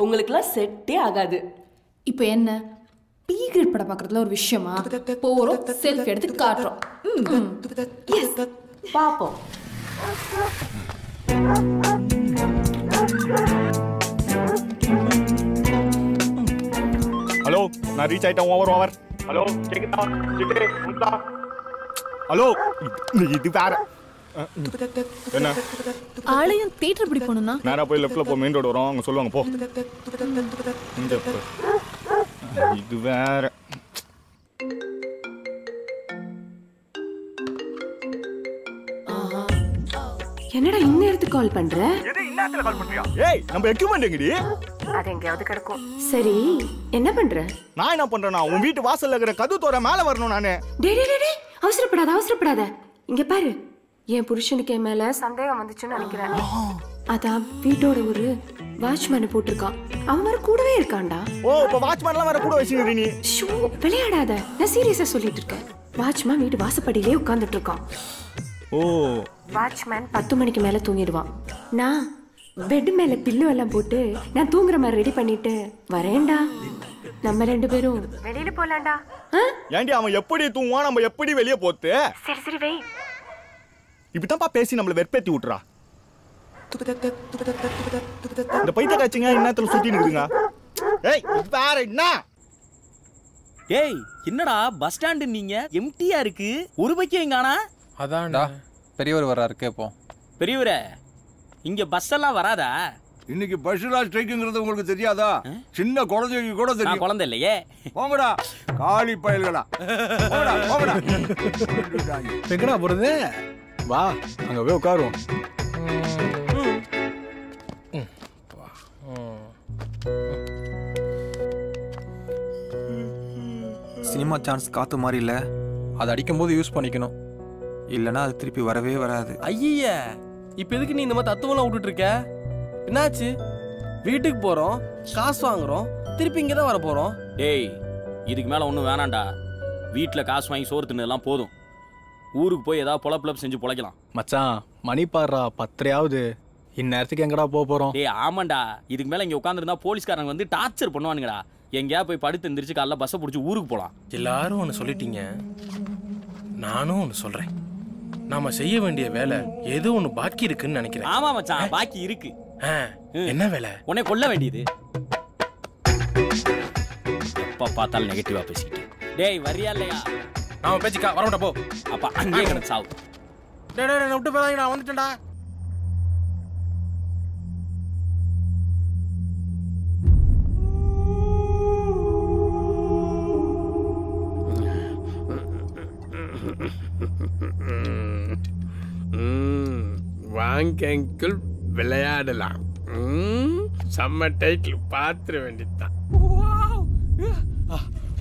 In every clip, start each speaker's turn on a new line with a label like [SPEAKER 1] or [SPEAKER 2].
[SPEAKER 1] உங்களுக்குலாம் செட்டே ஆகாது.
[SPEAKER 2] இப்போ என்ன பீ கிரேட் படம் பார்க்கறதுல ஒரு விஷயமா? போறோம், செல்ஃபி எடுத்து காட்டுறோம்.
[SPEAKER 1] பாப்போம்.
[SPEAKER 3] ஹலோ, நான் ரீச் ஆயிட்டேன். ஓவர். ஹலோ, கேக்குதா? கேக்குதா? ஹலோ, இது வேற. என்ன
[SPEAKER 2] ஆளையும் தியேட்டர் பிடி போணும்னா
[SPEAKER 3] நேரா போய் லெஃப்ட்ல போ, மெயின் ரோடு வரும், அங்க சொல்லுவாங்க போ. இது வேற.
[SPEAKER 1] என்னடா இந்த நேரத்துக்கு கால் பண்ற?
[SPEAKER 3] எது இந்த நேரத்துல கால் பண்றியா? ஏய், நம்ம எக்யூப்மென்ட் எங்கடி?
[SPEAKER 1] அது எங்கயாவது கிடக்கும். சரி, என்ன பண்ற?
[SPEAKER 3] நான் என்ன பண்றேனா, உன் வீட்டு வாசல்ல இருக்கிற கதவு தோற மேல வரணும் நானு.
[SPEAKER 1] டேய் அவசரப்படாத. இங்க பாரு, என் புருஷனுக்கு என் மேல சந்தேகம் வந்துச்சுன்னு நினைக்கிறேன். அதான் வீட்டோட ஒரு வாட்ச்மேன் போட்டிருக்கான். அவன் வேற கூடவே இருக்கான்டா.
[SPEAKER 3] ஓ, இப்ப வாட்ச்மேன்லாம் வேற கூட வச்சிருக்க நீ.
[SPEAKER 1] ஷோ, விளையாடாத. நான் சீரியஸா சொல்லிட்டு இருக்கேன். வாட்ச்மேன் வீட்டு வாசப்படியிலே உட்கார்ந்துட்டு இருக்கான்.
[SPEAKER 3] ஓ,
[SPEAKER 1] வாட்ச்மேன் 10 மணிக்கு மேல தூங்கிடுவான். நான் பெட் மேல பில்லு எல்லாம் போட்டு நான் தூங்குற மாதிரி ரெடி பண்ணிட்டு வரேன்டா. நம்ம 2 பேரும் வெளியில போலாம்டா.
[SPEAKER 3] ஏண்டி அவன் எப்படி தூங்குவான், நம்ம எப்படி வெளிய போறது?
[SPEAKER 1] சரி வை.
[SPEAKER 3] இப்படிதான்ப்பா பேசி நம்மள வெறுப்பேத்தி விட்டுறா. இந்த பைத்த காய்ச்சிங்க இன்னத்துல சுத்தி நிக்குதுங்க. ஏய், இது வேற என்ன?
[SPEAKER 4] ஏய், என்னடா பஸ் ஸ்டாண்ட் நீங்க எம்டியா இருக்கு, ஒரு பைக்கே எங்கானா?
[SPEAKER 5] அதான்டா பெரியவர் வர்றாரு, கேப்போம்.
[SPEAKER 4] பெரியவரே, இங்க பஸ் எல்லாம் வராதா?
[SPEAKER 6] இன்னைக்கு பஸ்ஸுல ஸ்ட்ரைக்குங்கிறது உங்களுக்கு தெரியாதா? சின்ன குழந்தைக்கு கூட தெரியும்.
[SPEAKER 4] குழந்தை இல்லையே.
[SPEAKER 6] போங்கடா காலி பயல்களா, போங்கடா.
[SPEAKER 7] எங்கடா போறது? வா, அங்க போய் உட்காருவோம்.
[SPEAKER 5] சினிமா சான்ஸ் காத்து மாதிரி இல்ல, அதை அடிக்கும் போது யூஸ் பண்ணிக்கணும், இல்லைன்னா அது திருப்பி வரவே வராது.
[SPEAKER 8] ஐய, இப்ப எதுக்கு நீ இந்த மாதிரி தத்துவம்லாம் விட்டுட்டு இருக்க? என்னாச்சு? வீட்டுக்கு போறோம், காசு வாங்குறோம், திருப்பி இங்க தான் வர போறோம்.
[SPEAKER 4] டேய், இதுக்கு மேல ஒன்றும் வேணாண்டா. வீட்டில் காசு வாங்கி சோறு தின்னதெல்லாம் போதும். ஊருக்கு போய் ஏதாவது பொழப்பு செஞ்சு பொழைக்கலாம்.
[SPEAKER 7] மச்சான், மணி பாடுறா 10:30. இந்நேரத்துக்கு எங்கடா போறோம்?
[SPEAKER 4] டேய் ஆமாண்டா, இதுக்கு மேல இங்க உட்காந்துருந்தா போலீஸ்காரங்க வந்து டார்ச்சர் பண்ணுவானுங்கடா. எங்கேயா போய் படுத்து எந்திரிச்சு காலைல பஸ்ஸை பிடிச்சி ஊருக்கு போலாம்.
[SPEAKER 8] எல்லாரும் ஒன்று சொல்லிட்டீங்க, நானும் ஒன்று சொல்றேன். நாம செய்ய வேண்டிய வேலை ஏதோ ஒன்று பாக்கி இருக்குன்னு நினைக்கிறேன்.
[SPEAKER 4] ஆமா மச்சான், பாக்கி இருக்கு.
[SPEAKER 8] என்ன வேலை?
[SPEAKER 4] உன்னை கொல்ல வேண்டியது. எப்ப பார்த்தாலும் நெகட்டிவா பேசிக்கிட்டு. டேய் வரியா இல்லையா?
[SPEAKER 8] நாம பேச்சுக்கா வரமாட்டா போ.
[SPEAKER 4] அப்ப அங்கேயே கிடந்து சாவு.
[SPEAKER 8] டேய் விட்டு போறாங்க, நான் வந்துட்டேன்டா.
[SPEAKER 9] வாங்க அங்கிள், விளையாடலாம். செம்ம டைட்டில் பாத்திர வேண்டியதுதான்.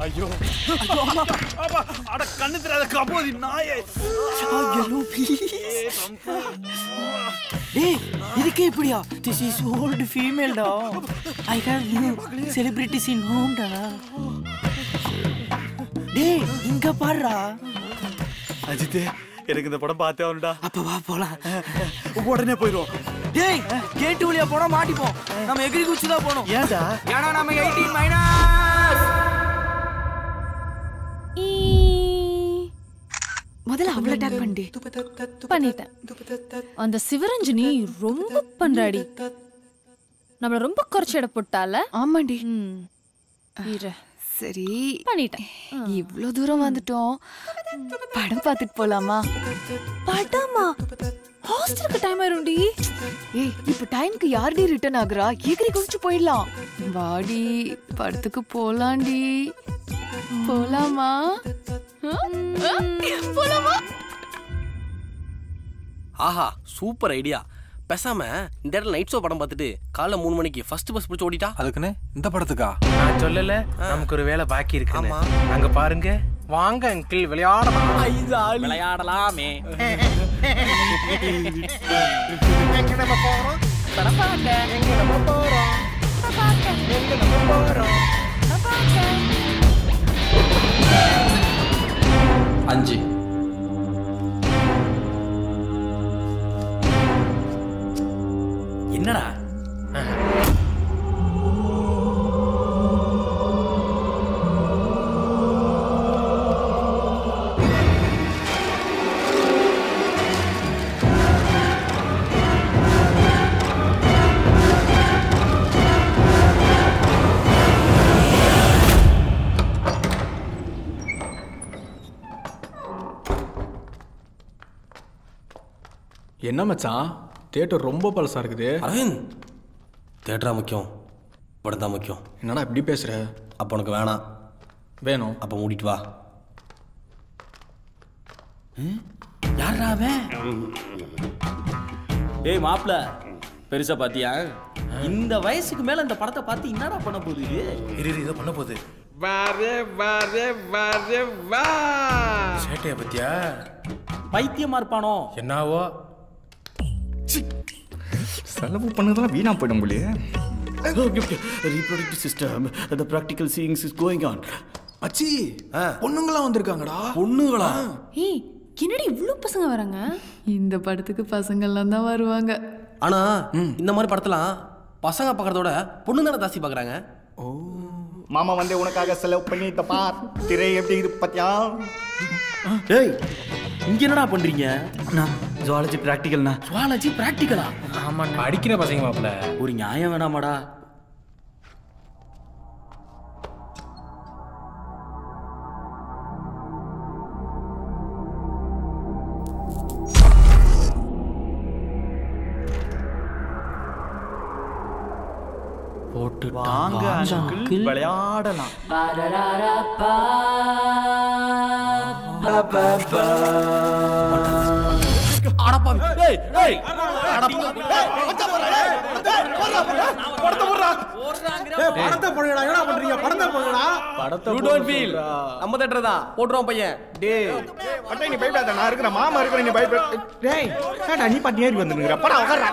[SPEAKER 3] ஐயோ, அட கண்ணு தெரியாத கபோதி நாயே.
[SPEAKER 10] டேய், இதுக்கே இப்படியா? This is old female டா. I have new celebrities in home டா. டேய், இங்க பாருடா.
[SPEAKER 3] அஜித், எனக்கு இந்த படம் பார்த்தே ஆகணும்டா.
[SPEAKER 10] அப்ப வா போலாம்.
[SPEAKER 3] உடனே போயிடுவோம்.
[SPEAKER 10] டேய், கேட் வழியா போனா மாட்டிப்போம். நம்ம எகிரி குச்சி தான் போணும்.
[SPEAKER 3] ஏன்டா?
[SPEAKER 10] ஏன்னா நம்ம 18 மைனஸ்.
[SPEAKER 2] முதல்ல அவளை டாக் பண்ணிட்டேன். அந்த சிவரஞ்சனி ரொம்ப பண்றாடி. நம்மள ரொம்ப குறைச்சு எடை போட்டால.
[SPEAKER 11] ஆமாண்டி.
[SPEAKER 2] இரு,
[SPEAKER 11] சரி
[SPEAKER 2] பண்ணிட்டேன்.
[SPEAKER 11] இவ்ளோ தூரம் வந்துட்டோம், படம் பார்த்துட்டு போலாமா?
[SPEAKER 2] படமா? ஹாஸ்டலுக்கு டைம் ஆயிரும்டி.
[SPEAKER 11] ஏய், இப்ப டைம்க்கு யார்டி ரிட்டர்ன் ஆகுறா? எகிரி குதிச்சு போயிடலாம். வாடி, படத்துக்கு போலாண்டி. போலாமா? போலாமா?
[SPEAKER 8] ஆஹா, சூப்பர் ஐடியா. பேசாம இந்த இடத்துல நைட் ஷோ படம் பார்த்துட்டு காலைல 3 மணிக்கு ஃபர்ஸ்ட் பஸ் பிடிச்சி ஓடிட்டா.
[SPEAKER 5] அதுக்குன்னு இந்த படத்துக்கா?
[SPEAKER 8] நான் சொல்லல, நமக்கு ஒரு வேலை பாக்கி இருக்கு. அங்க பாருங்க, வாங்க அங்கிள் விளையாடலாம்.
[SPEAKER 4] விளையாடலாமே.
[SPEAKER 8] எங்க நம்ம போறோம்? படம் பார்க்க. எங்க நம்ம போறோம்? படம் பார்க்க. எங்க நம்ம போறோம்? படம் பார்க்க.
[SPEAKER 5] 5.
[SPEAKER 4] என்னடா?
[SPEAKER 7] என்ன மச்சான் தியேட்டர் ரொம்ப பழசா இருக்குது.
[SPEAKER 12] அரவிந்த், தியேட்டரா முக்கியம், படம் தான் முக்கியம்.
[SPEAKER 7] என்னடா இப்படி பேசுற?
[SPEAKER 12] அப்போ உனக்கு வேணாம்.
[SPEAKER 7] வேணும்.
[SPEAKER 12] அப்போ மூடிட்டு வா.
[SPEAKER 4] யாரா அவன்? ஏய் மாப்ள, பெருசா பாத்தியா? இந்த வயசுக்கு மேல இந்த படத்தை பார்த்து என்னடா பண்ண போகுது?
[SPEAKER 12] இதை பண்ண போகுது.
[SPEAKER 9] வாரே வாரே வாரே வா.
[SPEAKER 12] சேட்டைய பத்தியா?
[SPEAKER 4] பைத்தியமா இருப்பானோ
[SPEAKER 12] என்னவோ.
[SPEAKER 3] செலவு பண்ணதெல்லாம் வீணா போயிடும் போலியே.
[SPEAKER 10] Reproductive system, the practical seeing is going on.
[SPEAKER 5] அச்சி, பொண்ணுங்களா வந்திருக்காங்கடா.
[SPEAKER 12] பொண்ணுங்களா?
[SPEAKER 2] ஏய், என்னடி இவ்ளோ பசங்க வராங்க?
[SPEAKER 11] இந்த படத்துக்கு பசங்கள்லாம் தான் வருவாங்க.
[SPEAKER 12] ஆனா இந்த மாதிரி படத்தெல்லாம் பசங்க பார்க்கறதோட பொண்ணுங்க தானே ஜாஸ்தி பார்க்கறாங்க.
[SPEAKER 3] மாமா வந்து உனக்காக செலவு பண்ணி இந்த பார் திரை எப்படி இருக்கு பாத்தியா?
[SPEAKER 4] ஏய், இங்க என்னடா பண்றீங்க?
[SPEAKER 10] நான் ஜுவாலஜி பிராக்டிகல்னா.
[SPEAKER 4] ஜுவாலஜி பிராக்டிகலா?
[SPEAKER 12] ஆமா, அடிக்கிற பசங்க மாப்ள.
[SPEAKER 4] ஒரு நியாயம் வேணாமாடா?
[SPEAKER 10] வாங்க அங்கிள் விளையாடலாம்.
[SPEAKER 12] நம்ம தேட்டர் தான் போட்டுருவோம் பையன்.
[SPEAKER 3] டேய் அட்டை நீ பயப்படாத, நான் இருக்கிற மாமா இருக்கிற நீ பயப்பட. டேய் ஏடா நீ பாட்டு ஏறி வந்துங்கற படா உட்கார்றா.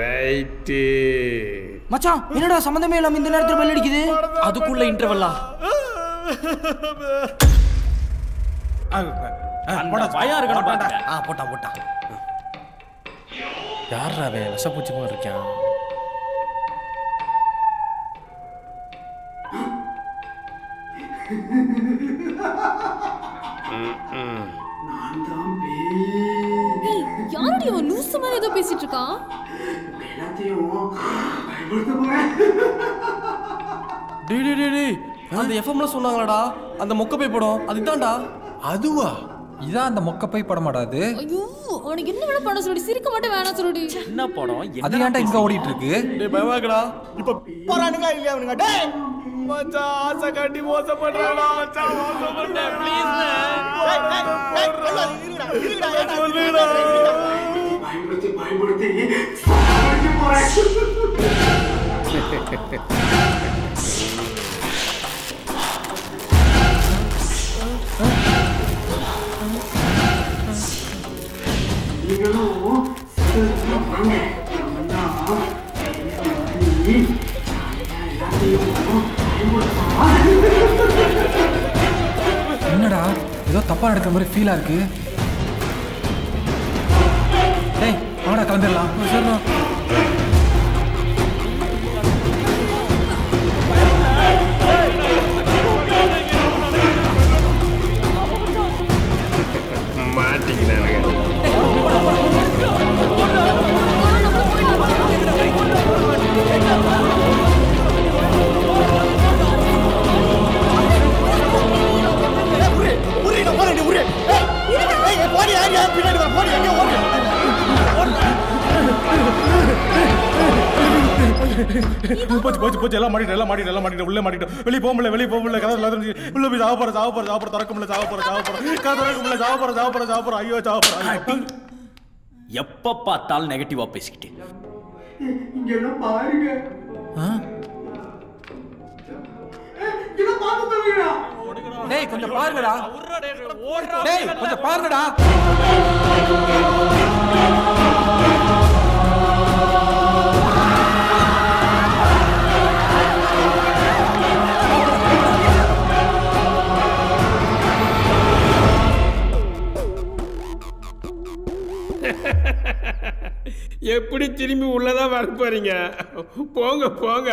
[SPEAKER 9] ரைட்டு
[SPEAKER 10] மச்சான், என்னடா சம்பந்தமே இல்லாம இந்த நேரத்துல பெல் அடிக்குது?
[SPEAKER 4] அதுக்குள்ள இன்டர்வல்லா? பயம் இருக்கணும் பாருங்க.
[SPEAKER 12] போட்டான். யாரா அவன்? விஷப்பூச்சி மாதிரி இருக்கான்.
[SPEAKER 2] ஏய், யாரடி அவன் லூசு மாதிரி ஏதோ பேசிட்டு இருக்கான்?
[SPEAKER 12] டேய் அந்த எஃப்எம்ல சொன்னாங்களாடா அந்த மொக்கப்பை படம் அதுதான்டா.
[SPEAKER 5] அதுவா? இதான் அந்த மொக்கப்பை படமாடா அது?
[SPEAKER 2] ஐயோ, அவனுக்கு என்ன வேணா பண்ண சொல்லி, சிரிக்க மட்டும் வேணாம் சொல்லுடி.
[SPEAKER 4] என்ன படம்?
[SPEAKER 5] அது ஏன்டா இங்க ஓடிட்டு இருக்கு?
[SPEAKER 12] டேய் பயமாக்கடா.
[SPEAKER 3] இப்ப போறானுங்க இல்லையா அவனுங்க? டேய்
[SPEAKER 9] மச்சான், ஆசை காட்டி மோசம் பண்றாடா. மச்சான் மோசம் பண்ண ப்ளீஸ்.
[SPEAKER 5] என்னடா ஏதோ தப்பா நடக்கிற மாதிரி ஃபீலா இருக்கு. டேய் வாடா கிளம்பிடலாம்.
[SPEAKER 3] போச்சு எல்லாம் மாட்டிட்டு உள்ள மாட்டிட்டோம். வெளியே போக முடியல கதை உள்ள போய் சாப்பிட திறக்க முடியல சாப்பிட ஐயோ சாப்பிட.
[SPEAKER 4] எப்ப பார்த்தாலும் நெகட்டிவா பேசிக்கிட்டு
[SPEAKER 5] டேய் கொஞ்சம் பாருங்கடா. டேய் கொஞ்சம் பாருங்கடா.
[SPEAKER 9] எப்படி திரும்பி உள்ளதான் வர போறீங்க. போங்க போங்க.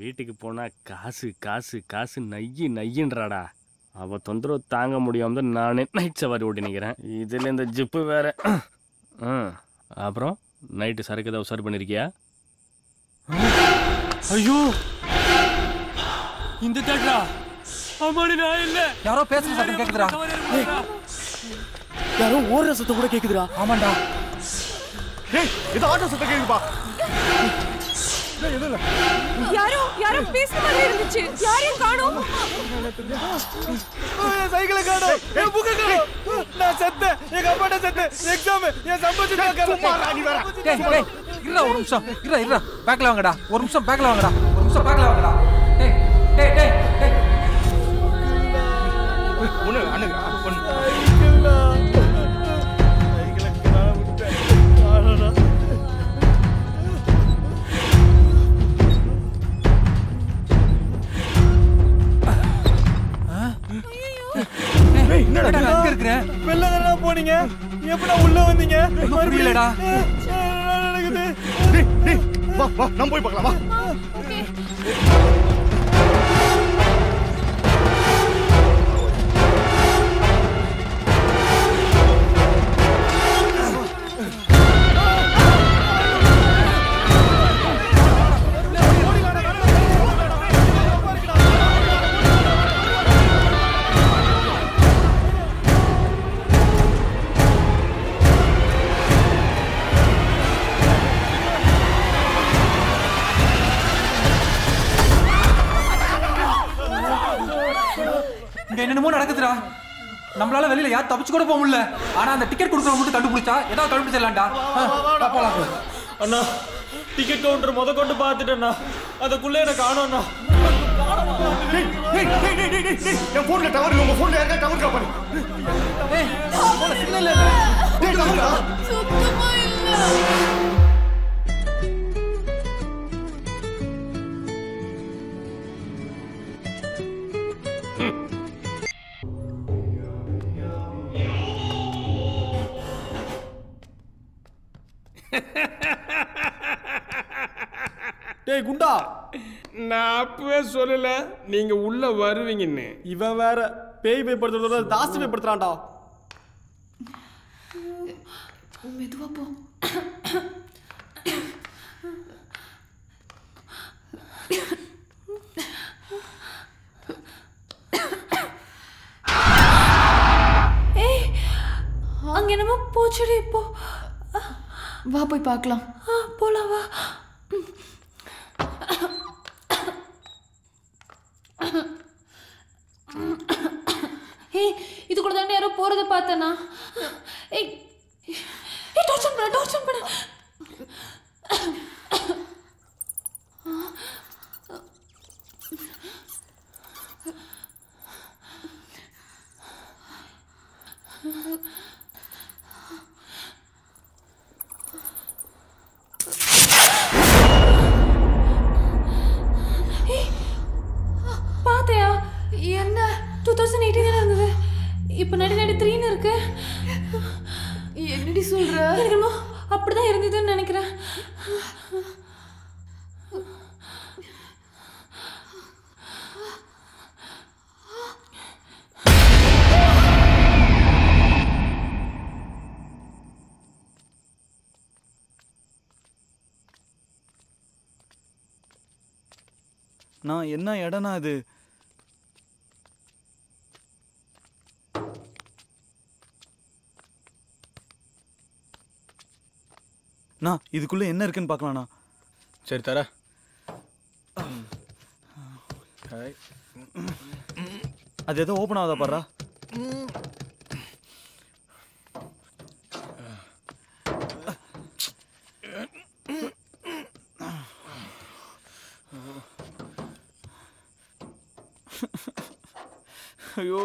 [SPEAKER 13] வீட்டுக்கு போனா காசு காசு காசு நையின்றாடா. அவ தொந்தரவு தாங்க முடியாம நானே நைட் சவாரி ஓட்டி நிக்கிறேன். இதுல இந்த ஜிப்பு வேற. அப்புறம் நைட்டு சரக்கு ஏதாவது உசார் பண்ணிருக்கியா? ஐயோ இந்த தேட்டரா? அம்மாடி நான் இல்ல.
[SPEAKER 5] யாரோ பேசுற சத்தம் கேக்குதுடா.
[SPEAKER 12] யாரோ ஓடுற சத்தம் கூட கேக்குதுடா.
[SPEAKER 5] ஆமாண்டா.
[SPEAKER 3] ஏய் இது ஆட்டோ சத்தம் கேக்குதுப்பா.
[SPEAKER 1] யாரோ பேசுற மாதிரி இருந்துச்சு. யாரையும் காணோம்.
[SPEAKER 9] சைக்கிளை காணோம். என் புக்க காணோம். நான் செத்தேன். எங்க அம்மாட்ட செத்தேன். எக்ஸாம் என் சம்பளத்தை
[SPEAKER 5] சும்மா ராணி வேற. டேய் டேய் இருடா ஒரு நிமிஷம். இருடா பேக்ல வாங்கடா. ஒரு நிமிஷம் பேக்ல வாங்கடா. ஒரு நிமிஷம் பேக்ல வாங்கடா. டேய் டேய் டேய் டேய்.
[SPEAKER 3] ஒண்ணு அண்ணா ஒண்ணு.
[SPEAKER 5] என்னடா அங்க இருக்கற?
[SPEAKER 9] வெள்ள தான போனீங்க. எப்படா உள்ள வந்தீங்க?
[SPEAKER 5] புரியலடா.
[SPEAKER 3] டேய் வா வா நம்ம போய் பார்க்கலாம் வா.
[SPEAKER 1] ஓகே.
[SPEAKER 5] என்னமோ நடக்குதுடா. நம்மளால வெளியில யார் தப்பிச்சு கூட போக முடியல. ஆனா அந்த டிக்கெட் கொடுக்கறவங்க மட்டும் கண்டுபிடிச்சா ஏதாவது கண்டுபிடிச்சிடலாம்டா. போலாம்.
[SPEAKER 12] அண்ணா டிக்கெட் கவுண்டர் முத கொண்டு பார்த்துட்டேண்ணா. அதுக்குள்ள எனக்கு காணோம்ண்ணா.
[SPEAKER 3] என் போன்ல டவர் இல்ல. உங்க போன்ல யாரா டவர் காப்பாரு.
[SPEAKER 5] ஏய் போன்ல சிக்னல் இல்ல.
[SPEAKER 3] டேய் டவர்
[SPEAKER 11] சுத்தமா இல்ல.
[SPEAKER 12] டேய் குண்டா,
[SPEAKER 9] நான் அப்பவே சொல்லல நீங்க உள்ள வருவீங்கன்னு.
[SPEAKER 12] இவன் வேற பேய் பயப்படுத்துறதோட தாஸ்தி பயப்படுத்துறான்டா.
[SPEAKER 11] மெதுவா போ.
[SPEAKER 1] ஏய் அங்க என்னமோ போச்சுடி. இப்போ
[SPEAKER 11] வா போய் பார்க்கலாம்.
[SPEAKER 1] போலாம் வா. ஏய் இது கூட தாண்டி யாரோ போறத பார்த்தனா. ஏய் ஏய் டார்ச்சர் பண்ண. பாத்தியா என்ன 2018 இருந்தது. இப்ப 1993 இருக்கு.
[SPEAKER 11] என்னடி சொல்ற?
[SPEAKER 1] என்னமோ அப்படிதான் இருந்ததுன்னு நினைக்கிறேன்.
[SPEAKER 14] நான் என்ன இடம்னா அது?
[SPEAKER 9] நான் இதுக்குள்ள என்ன இருக்குன்னு பார்க்கலாம்ண்ணா.
[SPEAKER 7] சரி தர.
[SPEAKER 9] அது எதோ ஓப்பன் ஆகுதா பாரு. ஐயோ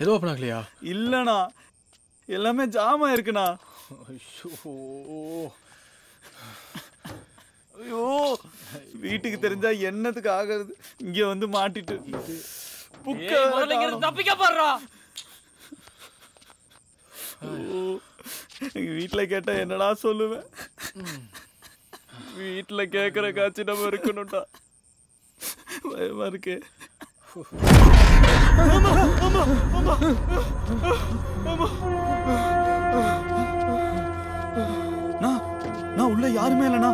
[SPEAKER 7] எதுவும் ஓப்பன் ஆகலையா?
[SPEAKER 9] இல்லைண்ணா, எல்லாமே ஜாம் ஆயிருக்குண்ணா. ஐயோ வீட்டுக்கு தெரிஞ்சா என்னத்துக்கு ஆகுறது? இங்க வந்து மாட்டிட்டு
[SPEAKER 12] தப்பிக்க போறா.
[SPEAKER 9] எங்க வீட்டுல கேட்டா என்னடா சொல்லுவேன்? வீட்டுல கேக்குற காட்சி நம்ம இருக்கணும்டா. பயமா இருக்கு. நான் உள்ள யாருமே இல்லைண்ணா.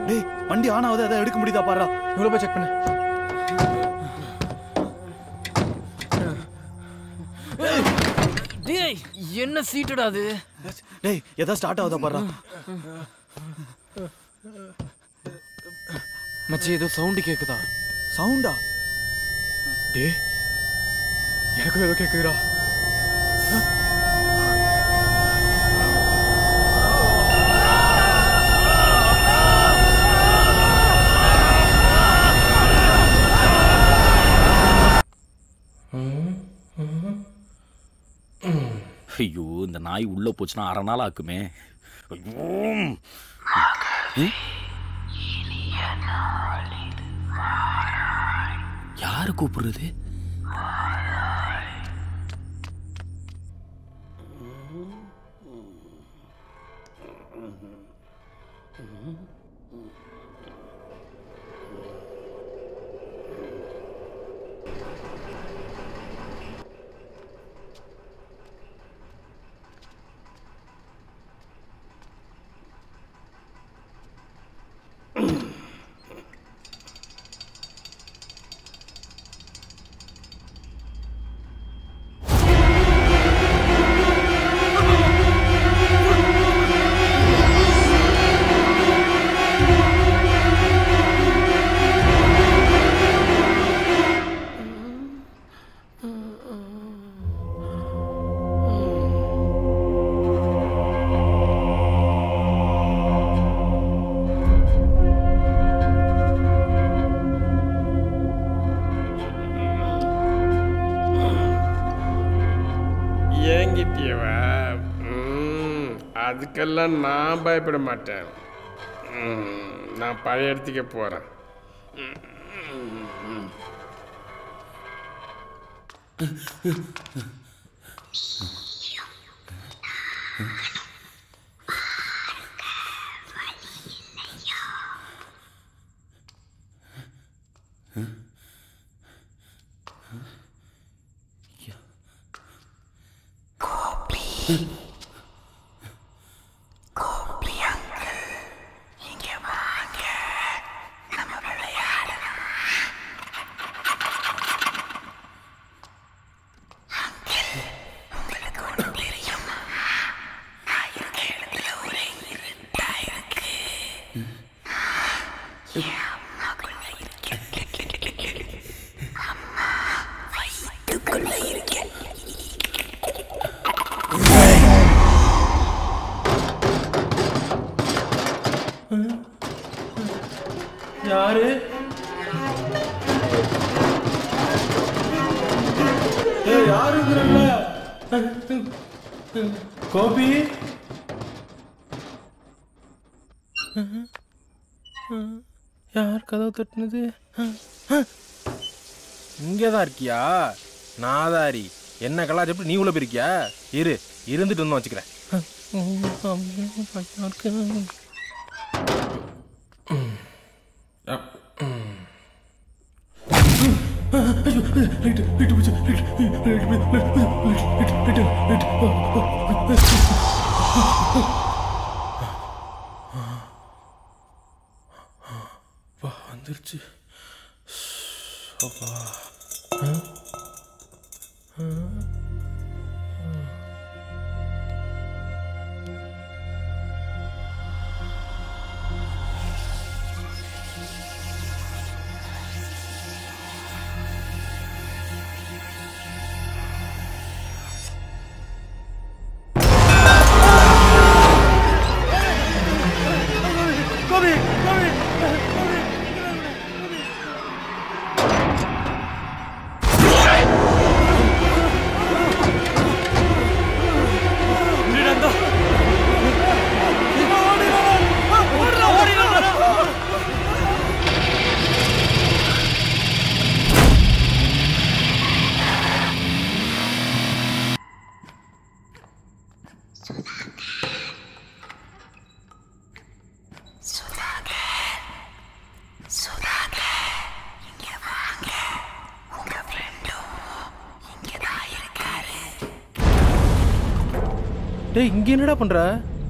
[SPEAKER 9] டேய் வண்டி ஆன் ஆகுது, அதை எடுக்க முடியுதா பாரு.
[SPEAKER 7] இவ்வளோ போய் செக் பண்ணு.
[SPEAKER 12] டேய் என்ன சீட்டடா அது?
[SPEAKER 9] டேய் எதா ஸ்டார்ட் ஆகுதா பாரு.
[SPEAKER 12] மச்சி ஏதோ சவுண்ட் கேக்குதா?
[SPEAKER 9] சவுண்டா?
[SPEAKER 7] டேய் எனக்கு ஏதோ கேக்குதுடா.
[SPEAKER 4] ஐயோ இந்த நாய் உள்ள போச்சுன்னா அரை நாள் ஆக்குமே. யாரு கூப்பிடுறது?
[SPEAKER 14] அதுக்கெல்லாம் நான் பயப்பட மாட்டேன். நான் பழைய இடத்துக்கே போகிறேன்.
[SPEAKER 12] யாரு? கோபி
[SPEAKER 3] யார் கதவு தட்டுனது? இங்கேதான் இருக்கியா? நாதாரி என்ன கலாச்சாரம் நீ உள்ள போயிருக்கியா? இருந்துட்டு வந்து வச்சுக்கிறேன். வந்துருச்சு. டேய் இங்க என்னடா பண்ற?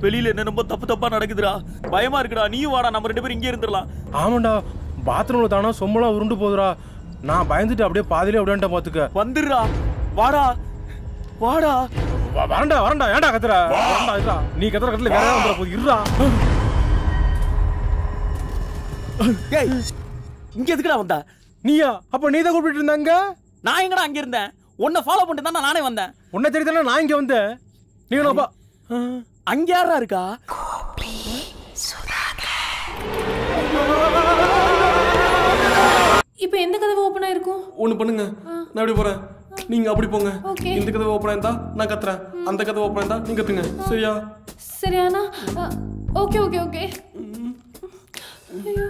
[SPEAKER 4] வெளியில என்ன ரொம்ப தப்பா நடக்குதுடா. பயமா இருக்குடா. நீயும் வாடா, நம்ம 2 பேரும் இங்கே இருந்துடலாம்.
[SPEAKER 3] ஆமாண்டா, பாத்ரூம்ல தானா சொம்பலாம் உருண்டு போகுதுடா. நான் பயந்துட்டு அப்படியே பாதியிலே அப்படியே பாத்துக்க.
[SPEAKER 4] வந்துடுறா, வாடா வாடா.
[SPEAKER 3] வரண்டா வரண்டா, ஏன்டா கத்துற? வரண்டா இதா, நீ கத்துற கத்துல வேற வந்துற போது இருடா.
[SPEAKER 4] ஏய், இங்க எதுக்குடா வந்த?
[SPEAKER 3] நீயா? அப்ப நீ தான் கூப்பிட்டு இருந்தாங்க.
[SPEAKER 4] நான் எங்கடா அங்க இருந்தேன்? உன்னை ஃபாலோ பண்ணிட்டு தான் நானே வந்தேன்.
[SPEAKER 3] உன்னை தெரியுதானே நான் இங்க வந்தேன். நீ என்னப்பா
[SPEAKER 4] அங்க யாரா இருக்கா?
[SPEAKER 2] இப்போ எந்த கதவு ஓபன் ஆயிருக்கும்?
[SPEAKER 12] ஒண்ணு பண்ணுங்க, நான் அப்படி போறேன், நீங்க அப்படி போங்க. இந்த கதவு ஓபன் ஆயிருந்தா நான் கத்துறேன், அந்த கதவு ஓபன் ஆயிருந்தா நீங்க கத்துங்க. சரியா?
[SPEAKER 2] சரியானா? Okay okay okay. ஐயோ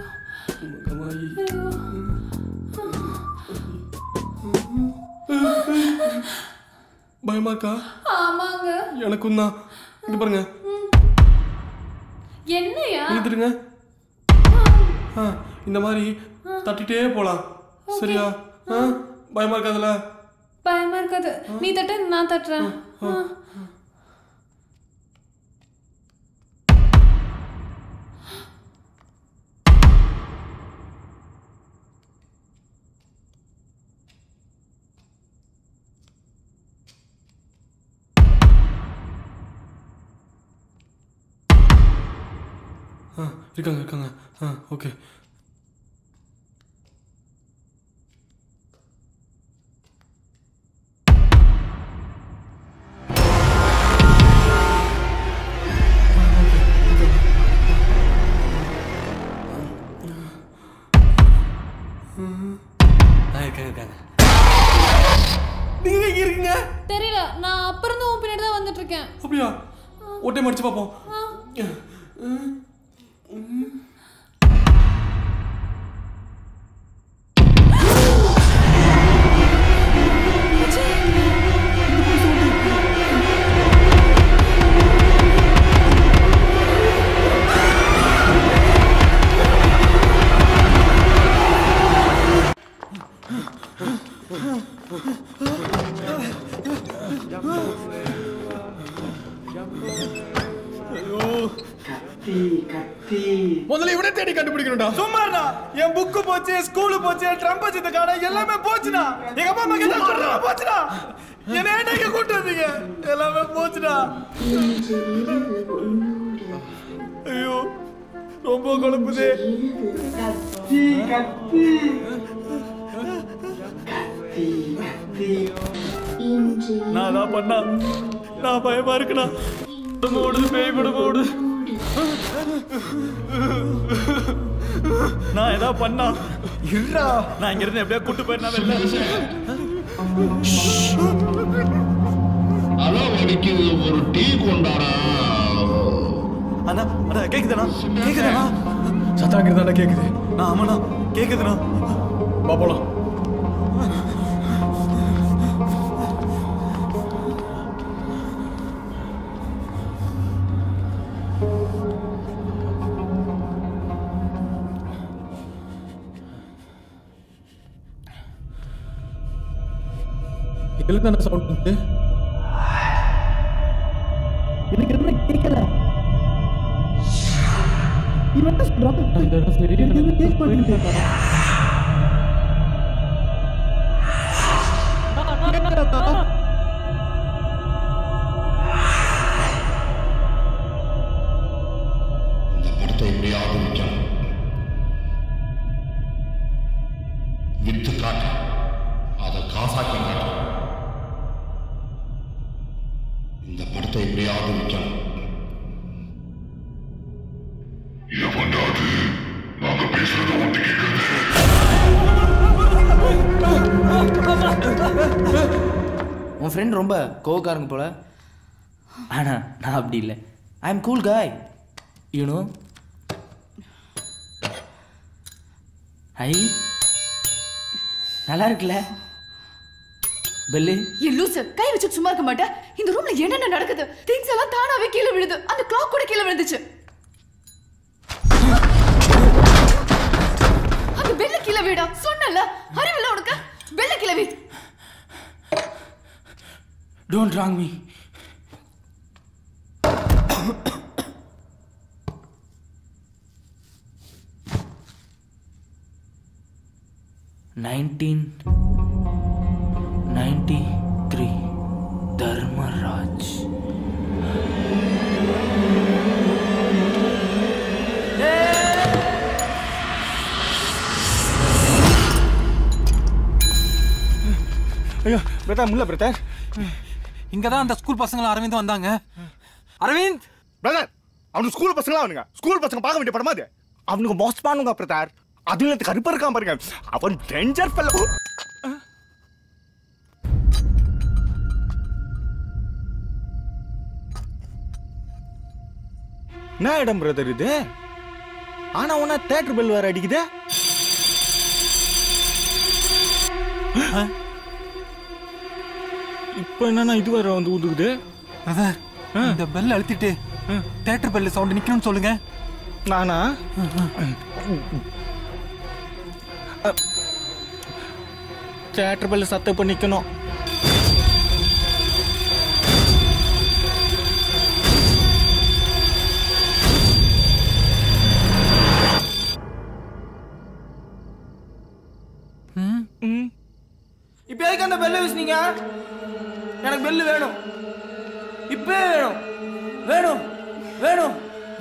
[SPEAKER 12] பயமா இருக்கா?
[SPEAKER 2] ஆமாங்க.
[SPEAKER 12] எனக்கும் தான். இங்க பாருங்க.
[SPEAKER 2] என்னையா?
[SPEAKER 12] எழுதுருங்க. இந்த மாதிரி தட்டிட்டே போலாம். சரியா? பயமா இருக்காதுல?
[SPEAKER 2] பயமா இருக்காது. நீ தட்டு, நான் தட்டுறேன்.
[SPEAKER 12] இருக்காங்க. ஓகே. நீங்க எங்க இருக்கீங்க?
[SPEAKER 2] தெரியல, நான் அப்புறம் தான் உன் பின்னாடி தான் வந்துட்டு இருக்கேன்.
[SPEAKER 12] அப்படியா? ஒட்டை மடிச்சு பாப்போம்.
[SPEAKER 9] முதல்ல இவனை தேடி கண்டுபிடிக்கணும்டா. சும்மாடா, என் புக்கு போச்சு, ஸ்கூலு போச்சு, ட்ரம் போச்சு, இந்த கடை எல்லாமே போச்சுடா. எங்க அப்பா அம்மா கிட்ட சொல்றா போச்சுடா. என்ன ஏன்டா இங்க கூட்டு வந்தீங்க? எல்லாமே போச்சுடா. ஐயோ, ரொம்ப குழப்புதே. நான் தான் பண்ணா. நான் பயமா இருக்குடா. ஓடுது, பேய் படம் ஓடுது. நான் ஏதா பண்ணா இருடா. நான் இங்க இருந்து எப்படியா கூட்டு போயிடலாம். வெளில
[SPEAKER 15] அடிக்குது, ஒரு டீ கொண்டாடா.
[SPEAKER 9] அண்ணா அண்ணா, கேக்குதுண்ணா கேக்குதுண்ணா. சத்தாங்கிறதாண்ணா கேக்குது. நான் ஆமாண்ணா கேக்குதுண்ணா. பாப்போலாம்.
[SPEAKER 3] எழுதான சவுண்ட் வந்து எனக்கு என்ன கேட்கல. இவன் என்ன சொல்றான்? சரி கேக் பண்ணிட்டு இருக்கான்.
[SPEAKER 15] இந்த படத்தை இப்படி ஆரம்பிச்சான். வித்து காட்டு, அதை காசாக்கி காட்டு. இந்த படத்தை இப்படி ஆரம்பிச்சான். நாங்க பேசுறத வந்து கேட்கறது.
[SPEAKER 10] உன் ஃப்ரெண்ட் ரொம்ப கோவக்காரங்க போல. ஆனா நான் அப்படி இல்லை. ஐ எம் கூல் காய், யூ நோ. ஐ நல்லா இருக்குல்ல பெல்லு?
[SPEAKER 11] லூசு, கை வச்சு சும்மா இருக்க மாட்டேன். இந்த ரூம்ல என்னென்ன நடக்குது? திங்ஸ் எல்லாம் தானாவே கீழே விழுது. அந்த கிளாக் கூட கீழே விழுந்துச்சு. அந்த பெல்ல கீழே விடா சொன்னல. அறிவில்ல உனக்கு? பெல்ல கீழே வி.
[SPEAKER 10] Don't wrong me. 1993 தர்மராஜ்.
[SPEAKER 3] ஐயோ பிரதர் முல்ல பிரதர்.
[SPEAKER 5] இங்க தான் அந்த ஸ்கூல் பசங்க அரவிந்த் வந்தாங்க. அரவிந்த்
[SPEAKER 3] பிரதர் அவனுக்கு ஸ்கூல் பசங்களா அவனுங்க ஸ்கூல் பசங்க பார்க்க வேண்டிய படமா அது. அவனுக்கு மோசமானுங்க பிரதர். அதுல கருப்பா இருக்கான் பாருங்க. அவன் டேஞ்சர் ஃபெல்லோ. என்ன இடம் பிரதர் இது? ஆனா உன தியேட்டர் பெல் வேற அடிக்குது. இப்போ என்னன்னா இது வேற வந்து ஊதுகுது.
[SPEAKER 5] பிரதர் இந்த பெல் அழுத்திட்டு தியேட்டர் பெல் சவுண்ட் நிக்கணும்னு சொல்லுங்க.
[SPEAKER 3] நானா தியேட்டர் பெல் சத்தம் பண்ணி நிக்கணும்.
[SPEAKER 10] இப்போ எதுக்கு அந்த பெல்ல வீசுனீங்க? எனக்கு பெல்லு வேணும், இப்போ வேணும் வேணும் வேணும்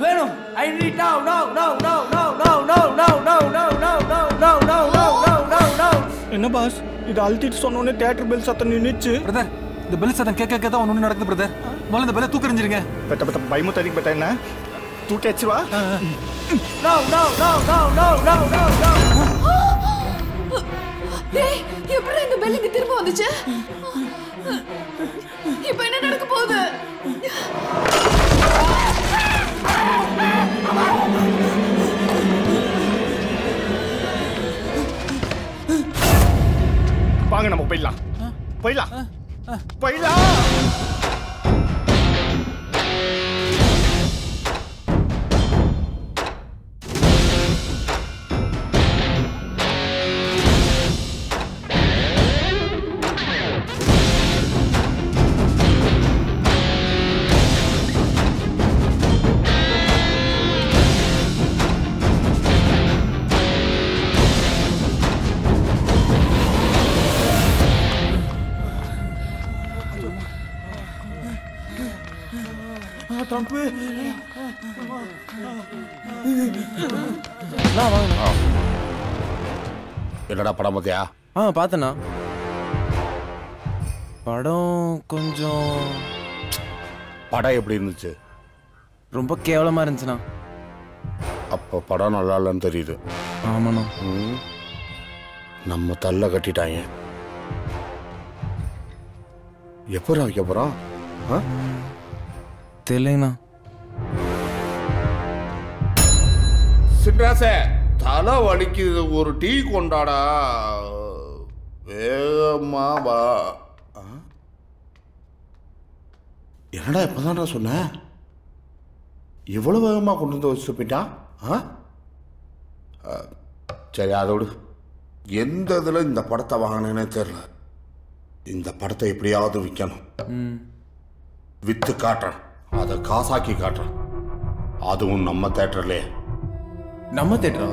[SPEAKER 10] வேணும். ஐ நீட் நவ நவ நவ நவ நவ நவ நவ நவ நவ நவ நவ நவ நவ நவ நவ நவ நவ நவ.
[SPEAKER 3] என்ன பாஸ் இது அழுத்திட்டு சொன்னோடனே தியேட்டர் பெல் சத்தம் நின்னுச்சு.
[SPEAKER 5] பிரதர் இந்த பெல் சத்தம் கேட்க தான் ஒன்று நடக்குது பிரதர். முதல்ல இந்த பெல்லை தூக்கறிஞ்சிருங்க.
[SPEAKER 3] பத்த பத்த பயமு தரிக்கு பத்த என்ன தூக்கி வா.
[SPEAKER 10] நவ நவ நவ நவ நவ நவ நவ நவ.
[SPEAKER 11] டேய் எப்படி இந்த பெல் இங்க திரும்ப வந்துச்சு? இப்போ என்ன நடக்க போகுது?
[SPEAKER 3] வாங்க நம்ம போயிடலாம் போயிடலாம் போயிடலாம்.
[SPEAKER 15] என்னடா படம் பார்த்தியா?
[SPEAKER 16] பார்த்தேண்ணா. படம் கொஞ்சம்
[SPEAKER 15] படம் எப்படி இருந்துச்சு?
[SPEAKER 16] ரொம்ப கேவலமாக இருந்துச்சுண்ணா.
[SPEAKER 15] அப்போ படம் நல்லா இல்லைன்னு தெரியுது.
[SPEAKER 16] ஆமாண்ணா.
[SPEAKER 15] நம்ம தள்ள கட்டிட்டாங்க. எப்போ வைக்க போகிறோம்?
[SPEAKER 16] தெரியலங்கண்ணா.
[SPEAKER 15] சின்ராசே தலை வலிக்குது, ஒரு டீ கொண்டாடா. வேகமா வா. என்னடா இப்பதான்டா சொன்ன? இவ்வளவு வேகமாக கொண்டு வந்து வச்சுட்டு போயிட்டான். சரி அதோடு எந்த இதில் இந்த படத்தை வாங்கினேன்னே தெரியல. இந்த படத்தை எப்படியாவது விற்கணும். வித்து காட்டுறேன், அதை காசாக்கி காட்டுறேன். அதுவும் நம்ம தேட்டர்லயே.
[SPEAKER 16] நம்ம தேட்டரா?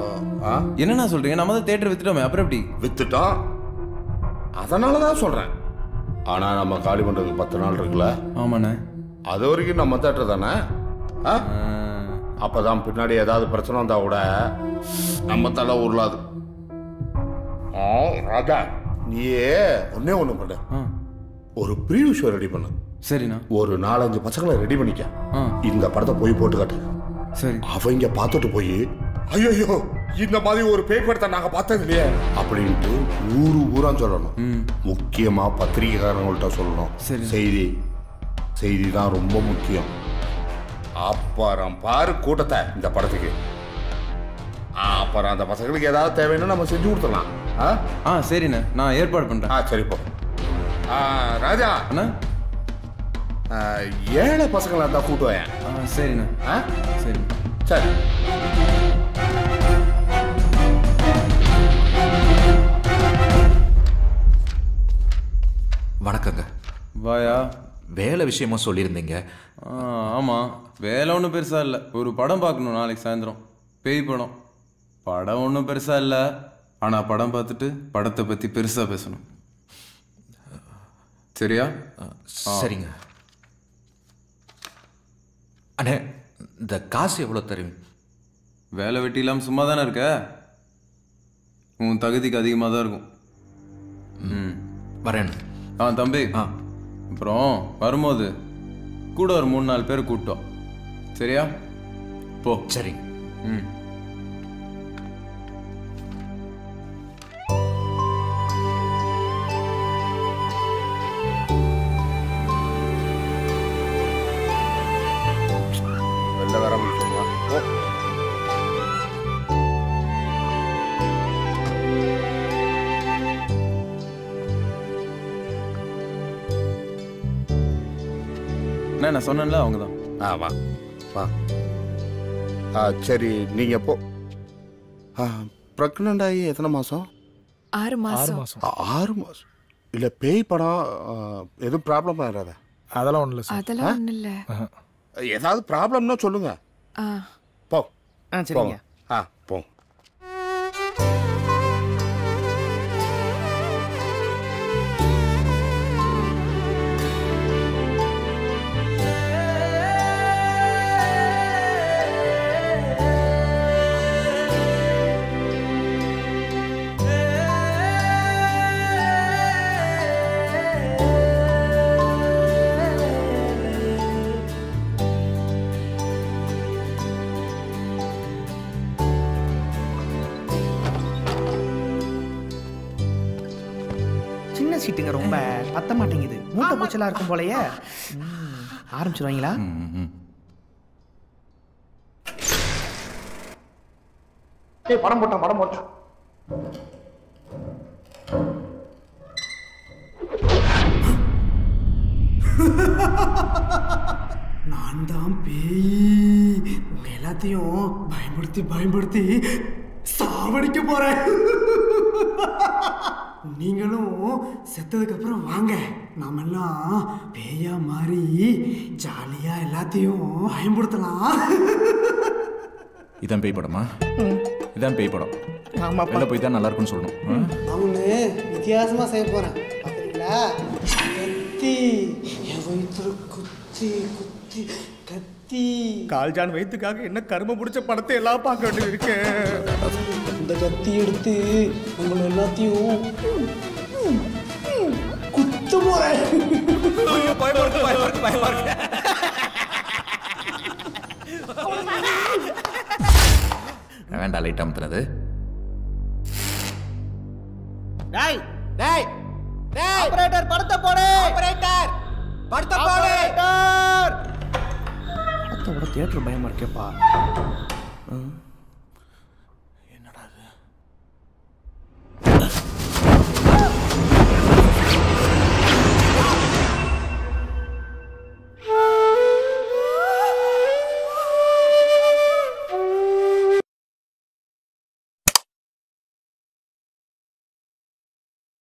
[SPEAKER 16] என்னண்ணா சொல்றீங்க? நம்ம தான் தேட்டர் வித்துட்டோமே, அப்புறம் எப்படி?
[SPEAKER 15] வித்துட்டோம், அதனால தான் சொல்றேன். ஆனா நம்ம காலி பண்றதுக்கு 10 நாள் இருக்குல்ல?
[SPEAKER 16] ஆமாண்ணே.
[SPEAKER 15] அது வரைக்கும் நம்ம தேட்டர் தானே. அப்பதான் பின்னாடி ஏதாவது பிரச்சனை வந்தா கூட நம்ம தலை உருளாது. ராஜா நீயே ஒன்னே ஒண்ணு பண்ண, ஒரு ப்ரீவியூ ஷோ ரெடி பண்ணு.
[SPEAKER 16] சரிண்ணா.
[SPEAKER 15] ஒரு 4-5 பசங்களை ரெடி பண்ணிக்க. இந்த படத்தை போய் போட்டு காட்டு.
[SPEAKER 16] சரி.
[SPEAKER 15] அவங்க பார்த்துட்டு போய் ஐயோ இந்த மாதிரி ஒரு பேய் படத்தை நாங்க பார்த்தது இல்லையே அப்படின்ட்டு ஊரா சொல்லணும். முக்கியமா பத்திரிகைக்காரங்கள்ட்ட சொல்லணும். செய்தி தான் ரொம்ப முக்கியம். அப்புறம் பாரு கூட்டத்தை இந்த படத்துக்கு. அப்புறம் அந்த பசங்களுக்கு ஏதாவது தேவைன்னா நம்ம செஞ்சு கொடுத்துடலாம்.
[SPEAKER 16] சரிண்ணே, நான் ஏற்பாடு பண்றேன்.
[SPEAKER 15] சரி போ. ராஜா
[SPEAKER 16] அண்ணா,
[SPEAKER 15] ஏழை பசங்களை தான் கூட்டுவேன்.
[SPEAKER 16] சரிண்ணா. சரி
[SPEAKER 15] சரி.
[SPEAKER 17] வணக்கங்க.
[SPEAKER 16] வாயா.
[SPEAKER 17] வேலை விஷயமா சொல்லியிருந்தீங்க.
[SPEAKER 16] ஆமாம், வேலை ஒன்றும் பெருசாக இல்லை. ஒரு படம் பார்க்கணும் நாளைக்கு சாயந்தரம், பேய் படம். படம் ஒன்றும் பெருசாக இல்லை, ஆனா படம் பார்த்துட்டு படத்தை பத்தி பெருசா பேசணும். சரியா?
[SPEAKER 17] சரிங்க. அண்ணே, இந்த காசு எவ்வளோ தருவீங்க?
[SPEAKER 16] வேலை வெட்டி இல்லாமல் சும்மா தானே இருக்க? உன் தகுதிக்கு அதிகமாக தான் இருக்கும்.
[SPEAKER 17] வரேன்.
[SPEAKER 16] தம்பி. அப்புறம் வரும்போது கூட ஒரு 3-4 பேர் கூப்பிட்டோம். சரியா? போ.
[SPEAKER 17] சரி.
[SPEAKER 15] வெளில வர முடியுமா? ஓ
[SPEAKER 16] நான் சொன்னேன்ல அவங்க தான்.
[SPEAKER 15] வா வா. சரி நீங்கள் போ. ப்ரெக்னென்ட் ஆகி எத்தனை மாதம்?
[SPEAKER 11] 6 மாசம்.
[SPEAKER 15] 6 மாதம். இல்லை பேய் படம் எதுவும் ப்ராப்ளம் ஆகாத?
[SPEAKER 3] அதெல்லாம் ஒன்றும் இல்லை.
[SPEAKER 11] அதெல்லாம் ஒன்றும் இல்லை.
[SPEAKER 15] ஏதாவது ப்ராப்ளம்னா சொல்லுங்க. போ.
[SPEAKER 10] சரிங்க.
[SPEAKER 15] போ.
[SPEAKER 10] சீட்டுங்க ரொம்ப பத்த மாட்டேங்குது. மூட்டை பூச்சலா இருக்கும் போலயே. ஆரம்பிச்சிருவாங்களா? படம் போட்டோம். நான் தான் பேய். உங்க எல்லாத்தையும் பயன்படுத்தி சாவடிக்க போறேன். நீங்களும் செத்ததுக்கு அப்புறம் வாங்க, நாமெல்லாம் பேயா மாறி ஜாலியா எல்லாத்தையும் பயன்படுத்தலாம்.
[SPEAKER 17] இதான் பேய் படமா? இதான் பேய் படம். வெளில போய் தான் நல்லா இருக்கும்னு சொல்லணும்.
[SPEAKER 18] அவனு வித்தியாசமா செய்ய போறேன். பாத்தீங்களா? கத்தி என் வயிற்றுல குத்தி கத்தி.
[SPEAKER 9] கால்ஜான் வயிற்றுக்காக என்ன கரும பிடிச்ச படத்தை எல்லாம் பார்க்க வேண்டியது இருக்கு.
[SPEAKER 18] இந்த கத்தி எடுத்து உங்களை எல்லாத்தையும் குத்து போறேன்.
[SPEAKER 17] வேண்டாம், லைட் அமுத்துனது.
[SPEAKER 10] ஆபரேட்டர் படத்தை போடு. படத்தோட தியேட்டர் பயமா இருக்கேப்பா.